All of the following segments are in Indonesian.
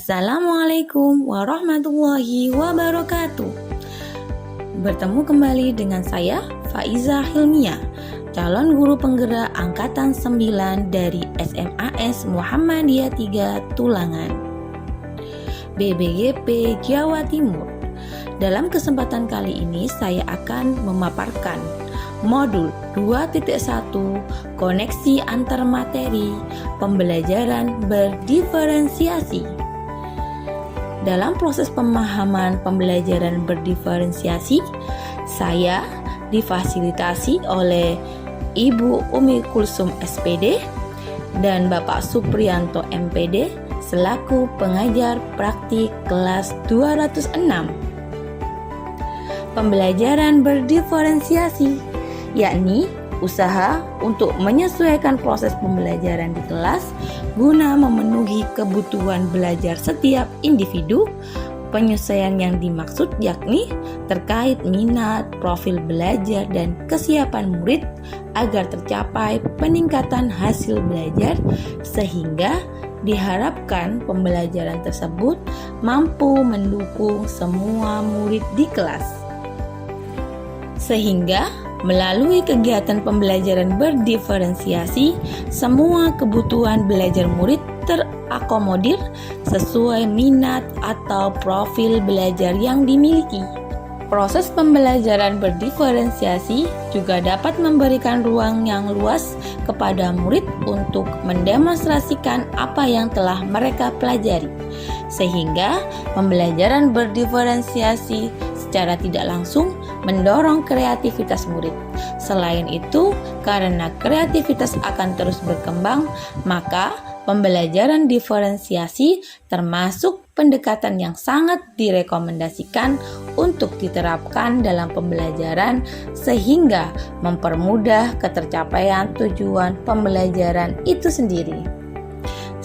Assalamualaikum warahmatullahi wabarakatuh. Bertemu kembali dengan saya, Faiza Hilmia, calon guru penggerak Angkatan 9 dari SMAS Muhammadiyah 3 Tulangan, BBGP Jawa Timur. Dalam kesempatan kali ini saya akan memaparkan modul 2.1 koneksi antar materi pembelajaran berdiferensiasi. Dalam proses pemahaman pembelajaran berdiferensiasi, saya difasilitasi oleh Ibu Umi Kulsum SPD dan Bapak Supriyanto MPD selaku pengajar praktik kelas 206. Pembelajaran berdiferensiasi, yakni usaha untuk menyesuaikan proses pembelajaran di kelas guna memenuhi kebutuhan belajar setiap individu. Penyesuaian yang dimaksud yakni terkait minat, profil belajar, dan kesiapan murid agar tercapai peningkatan hasil belajar sehingga diharapkan pembelajaran tersebut mampu mendukung semua murid di kelas. Sehingga melalui kegiatan pembelajaran berdiferensiasi, semua kebutuhan belajar murid terakomodir sesuai minat atau profil belajar yang dimiliki. Proses pembelajaran berdiferensiasi juga dapat memberikan ruang yang luas kepada murid untuk mendemonstrasikan apa yang telah mereka pelajari, sehingga pembelajaran berdiferensiasi secara tidak langsung mendorong kreativitas murid. Selain itu, karena kreativitas akan terus berkembang, maka pembelajaran diferensiasi termasuk pendekatan yang sangat direkomendasikan untuk diterapkan dalam pembelajaran sehingga mempermudah ketercapaian tujuan pembelajaran itu sendiri.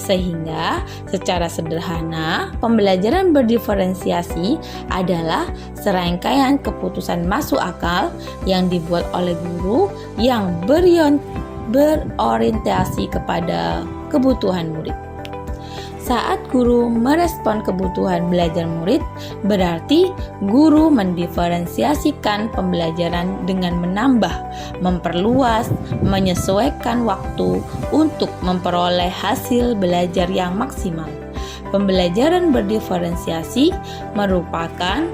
Sehingga secara sederhana, pembelajaran berdiferensiasi adalah serangkaian keputusan masuk akal yang dibuat oleh guru yang berorientasi kepada kebutuhan murid. Saat guru merespon kebutuhan belajar murid, berarti guru mendiferensiasikan pembelajaran dengan menambah, memperluas, menyesuaikan waktu untuk memperoleh hasil belajar yang maksimal. Pembelajaran berdiferensiasi merupakan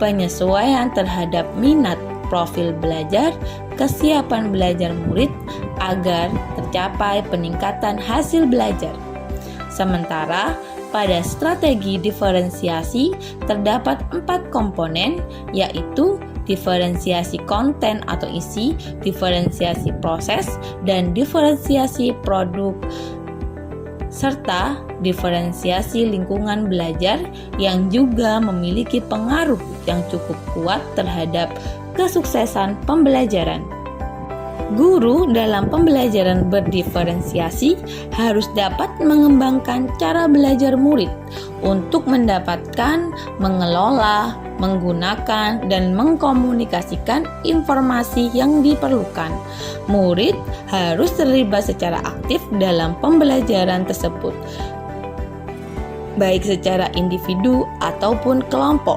penyesuaian terhadap minat, profil belajar, kesiapan belajar murid agar tercapai peningkatan hasil belajar. Sementara pada strategi diferensiasi terdapat 4 komponen, yaitu diferensiasi konten atau isi, diferensiasi proses, dan diferensiasi produk, serta diferensiasi lingkungan belajar yang juga memiliki pengaruh yang cukup kuat terhadap kesuksesan pembelajaran. Guru dalam pembelajaran berdiferensiasi harus dapat mengembangkan cara belajar murid untuk mendapatkan, mengelola, menggunakan, dan mengkomunikasikan informasi yang diperlukan. Murid harus terlibat secara aktif dalam pembelajaran tersebut, baik secara individu ataupun kelompok.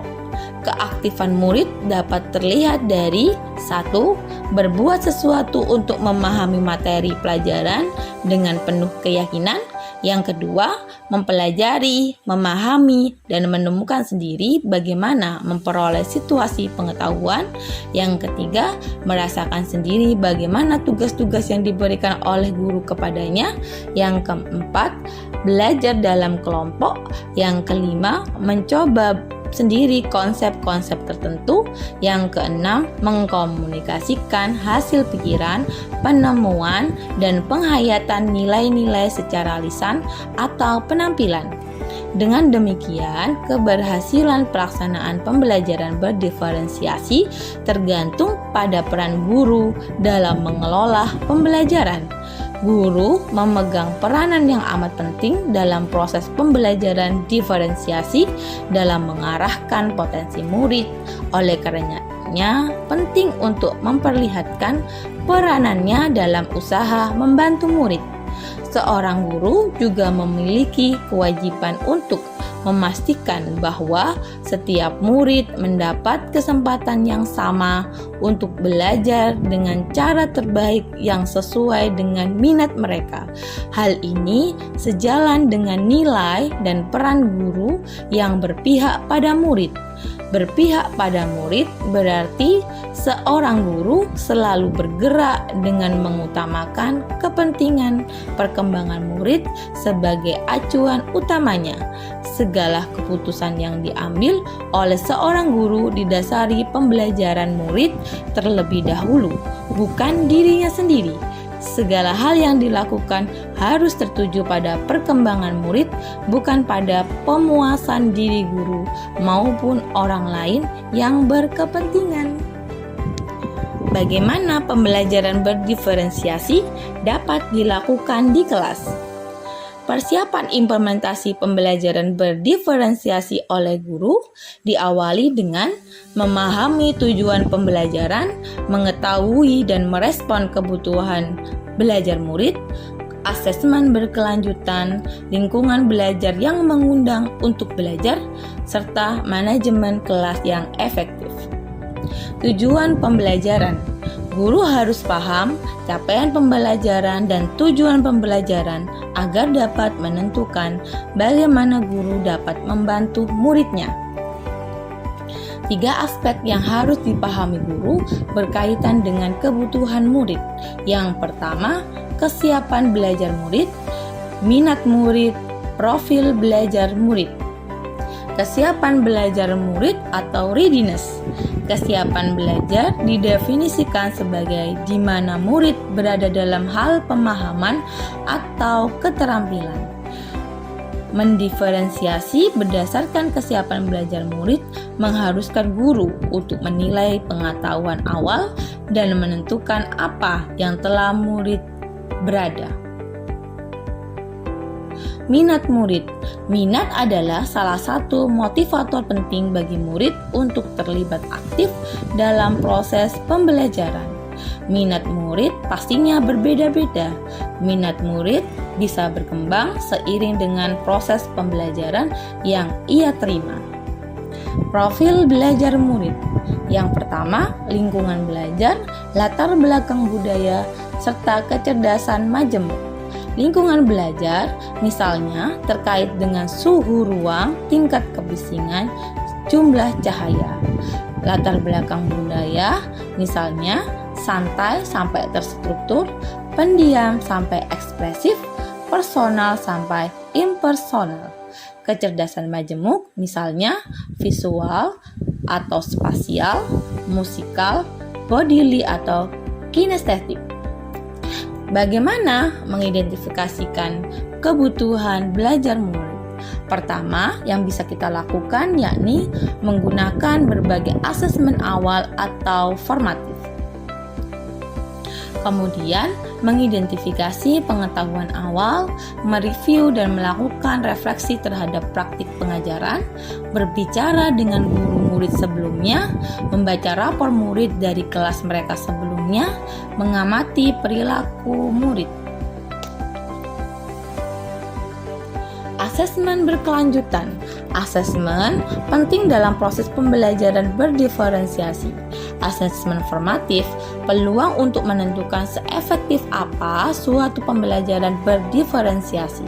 Keaktifan murid dapat terlihat dari 1. Berbuat sesuatu untuk memahami materi pelajaran dengan penuh keyakinan. Yang kedua, mempelajari, memahami, dan menemukan sendiri bagaimana memperoleh situasi pengetahuan. Yang ketiga, merasakan sendiri bagaimana tugas-tugas yang diberikan oleh guru kepadanya. Yang keempat, belajar dalam kelompok. Yang kelima, mencoba sendiri konsep-konsep tertentu. Yang keenam, mengkomunikasikan hasil pikiran, penemuan, dan penghayatan nilai-nilai secara lisan atau penampilan. Dengan demikian, keberhasilan pelaksanaan pembelajaran berdiferensiasi tergantung pada peran guru dalam mengelola pembelajaran. Guru memegang peranan yang amat penting dalam proses pembelajaran diferensiasi dalam mengarahkan potensi murid. Oleh karenanya, penting untuk memperlihatkan peranannya dalam usaha membantu murid. Seorang guru juga memiliki kewajiban untuk memastikan bahwa setiap murid mendapat kesempatan yang sama untuk belajar dengan cara terbaik yang sesuai dengan minat mereka. Hal ini sejalan dengan nilai dan peran guru yang berpihak pada murid. Berpihak pada murid berarti seorang guru selalu bergerak dengan mengutamakan kepentingan perkembangan murid sebagai acuan utamanya. Segala keputusan yang diambil oleh seorang guru didasari pembelajaran murid terlebih dahulu, bukan dirinya sendiri. Segala hal yang dilakukan harus tertuju pada perkembangan murid, bukan pada pemuasan diri guru maupun orang lain yang berkepentingan. Bagaimana pembelajaran berdiferensiasi dapat dilakukan di kelas? Persiapan implementasi pembelajaran berdiferensiasi oleh guru diawali dengan memahami tujuan pembelajaran, mengetahui dan merespon kebutuhan belajar murid, asesmen berkelanjutan, lingkungan belajar yang mengundang untuk belajar, serta manajemen kelas yang efektif. Tujuan pembelajaran. Guru harus paham capaian pembelajaran dan tujuan pembelajaran agar dapat menentukan bagaimana guru dapat membantu muridnya. 3 aspek yang harus dipahami guru berkaitan dengan kebutuhan murid. Yang pertama, kesiapan belajar murid, minat murid, profil belajar murid. Kesiapan belajar murid atau readiness. Kesiapan belajar didefinisikan sebagai di mana murid berada dalam hal pemahaman atau keterampilan. Mendiferensiasi berdasarkan kesiapan belajar murid mengharuskan guru untuk menilai pengetahuan awal dan menentukan apa yang telah murid berada. Minat murid. Minat adalah salah satu motivator penting bagi murid untuk terlibat aktif dalam proses pembelajaran. Minat murid pastinya berbeda-beda. Minat murid bisa berkembang seiring dengan proses pembelajaran yang ia terima. Profil belajar murid. Yang pertama, lingkungan belajar, latar belakang budaya, serta kecerdasan majemuk. Lingkungan belajar misalnya terkait dengan suhu ruang, tingkat kebisingan, jumlah cahaya. Latar belakang budaya misalnya santai sampai terstruktur, pendiam sampai ekspresif, personal sampai impersonal. Kecerdasan majemuk misalnya visual atau spasial, musikal, bodily atau kinestetik. Bagaimana mengidentifikasikan kebutuhan belajar murid? Pertama, yang bisa kita lakukan yakni menggunakan berbagai asesmen awal atau formatif. Kemudian, mengidentifikasi pengetahuan awal, mereview dan melakukan refleksi terhadap praktik pengajaran, berbicara dengan guru murid sebelumnya, membaca rapor murid dari kelas mereka sebelumnya, mengamati perilaku murid. Asesmen berkelanjutan. Asesmen penting dalam proses pembelajaran berdiferensiasi. Asesmen formatif peluang untuk menentukan seefektif apa suatu pembelajaran berdiferensiasi.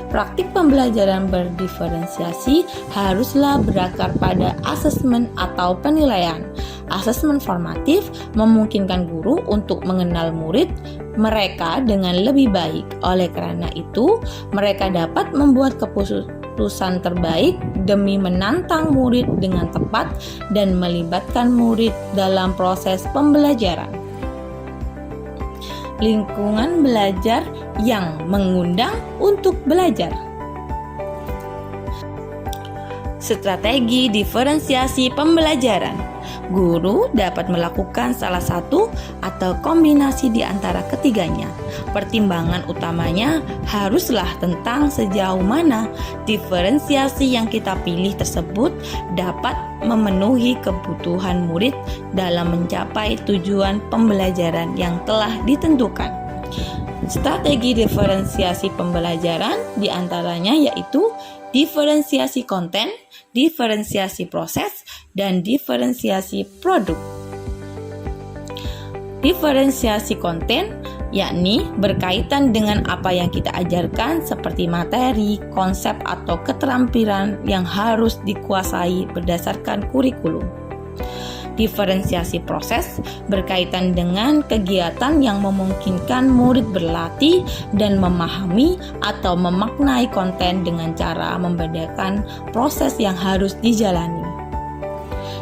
Praktik pembelajaran berdiferensiasi haruslah berakar pada asesmen atau penilaian. Asesmen formatif memungkinkan guru untuk mengenal murid mereka dengan lebih baik. Oleh karena itu, mereka dapat membuat keputusan terbaik demi menantang murid dengan tepat dan melibatkan murid dalam proses pembelajaran. Lingkungan belajar yang mengundang untuk belajar. Strategi diferensiasi pembelajaran. Guru dapat melakukan salah satu atau kombinasi di antara ketiganya. Pertimbangan utamanya haruslah tentang sejauh mana diferensiasi yang kita pilih tersebut dapat memenuhi kebutuhan murid dalam mencapai tujuan pembelajaran yang telah ditentukan. Strategi diferensiasi pembelajaran diantaranya yaitu diferensiasi konten, diferensiasi proses, dan diferensiasi produk. Diferensiasi konten yakni berkaitan dengan apa yang kita ajarkan seperti materi, konsep, atau keterampilan yang harus dikuasai berdasarkan kurikulum. Diferensiasi proses berkaitan dengan kegiatan yang memungkinkan murid berlatih dan memahami atau memaknai konten dengan cara membedakan proses yang harus dijalani.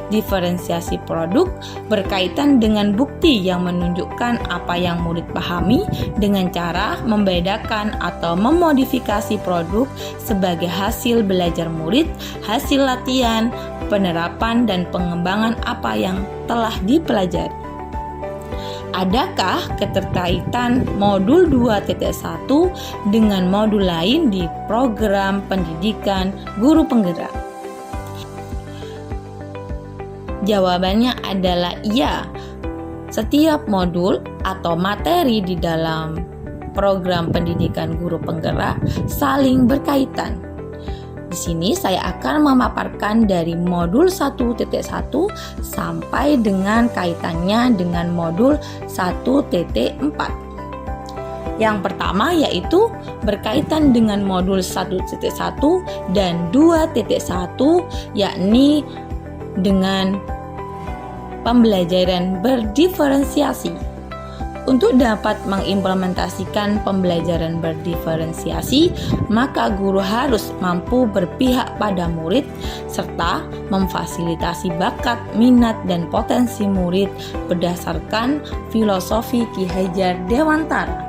Diferensiasi produk berkaitan dengan bukti yang menunjukkan apa yang murid pahami dengan cara membedakan atau memodifikasi produk sebagai hasil belajar murid, hasil latihan, penerapan, dan pengembangan apa yang telah dipelajari. Adakah keterkaitan modul 2.1 dengan modul lain di program pendidikan guru penggerak? Jawabannya adalah iya. Setiap modul atau materi di dalam program pendidikan guru penggerak saling berkaitan. Di sini saya akan memaparkan dari modul 1.1 sampai dengan kaitannya dengan modul 1.4. Yang pertama yaitu berkaitan dengan modul 1.1 dan 2.1, yakni dengan pembelajaran berdiferensiasi. Untuk dapat mengimplementasikan pembelajaran berdiferensiasi, maka guru harus mampu berpihak pada murid serta memfasilitasi bakat, minat, dan potensi murid berdasarkan filosofi Ki Hajar Dewantara.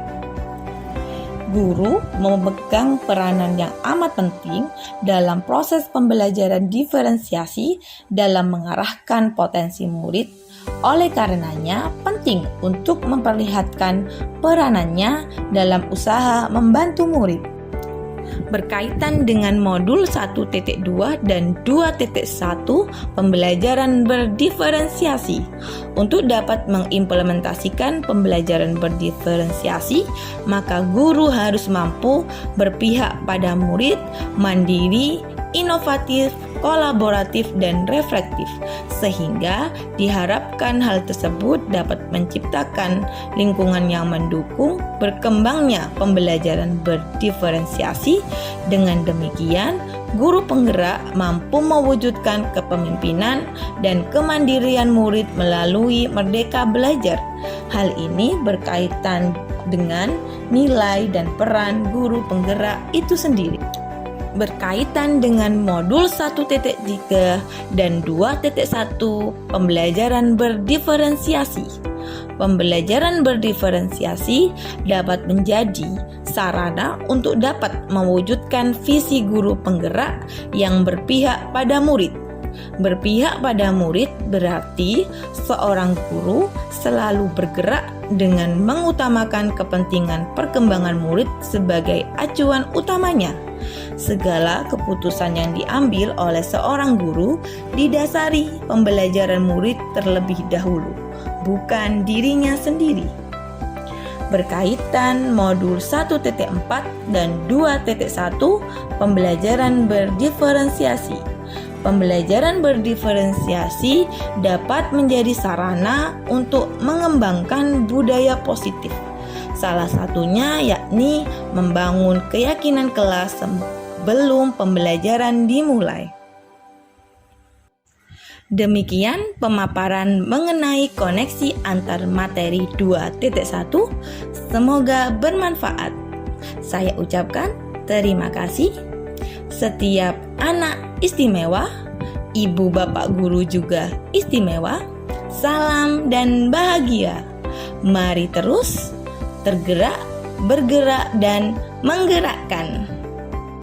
Guru memegang peranan yang amat penting dalam proses pembelajaran diferensiasi dalam mengarahkan potensi murid. Oleh karenanya, penting untuk memperlihatkan peranannya dalam usaha membantu murid. Berkaitan dengan modul 1.2 dan 2.1 pembelajaran berdiferensiasi. Untuk dapat mengimplementasikan pembelajaran berdiferensiasi, maka guru harus mampu berpihak pada murid, mandiri, inovatif, kolaboratif, dan reflektif, sehingga diharapkan hal tersebut dapat menciptakan lingkungan yang mendukung berkembangnya pembelajaran berdiferensiasi. Dengan demikian, guru penggerak mampu mewujudkan kepemimpinan dan kemandirian murid melalui merdeka belajar. Hal ini berkaitan dengan nilai dan peran guru penggerak itu sendiri. Berkaitan dengan modul 1.3 dan 2.1 pembelajaran berdiferensiasi. Pembelajaran berdiferensiasi dapat menjadi sarana untuk dapat mewujudkan visi guru penggerak yang berpihak pada murid. Berpihak pada murid berarti seorang guru selalu bergerak dengan mengutamakan kepentingan perkembangan murid sebagai acuan utamanya. Segala keputusan yang diambil oleh seorang guru didasari pembelajaran murid terlebih dahulu, bukan dirinya sendiri. Berkaitan modul 1.4 dan 2.1 pembelajaran berdiferensiasi. Pembelajaran berdiferensiasi dapat menjadi sarana untuk mengembangkan budaya positif. Salah satunya yakni membangun keyakinan kelas sebelum pembelajaran dimulai. Demikian pemaparan mengenai koneksi antar materi 2.1. Semoga bermanfaat. Saya ucapkan terima kasih. Setiap anak istimewa, ibu bapak guru juga istimewa. Salam dan bahagia. Mari terus tergerak, bergerak, dan menggerakkan.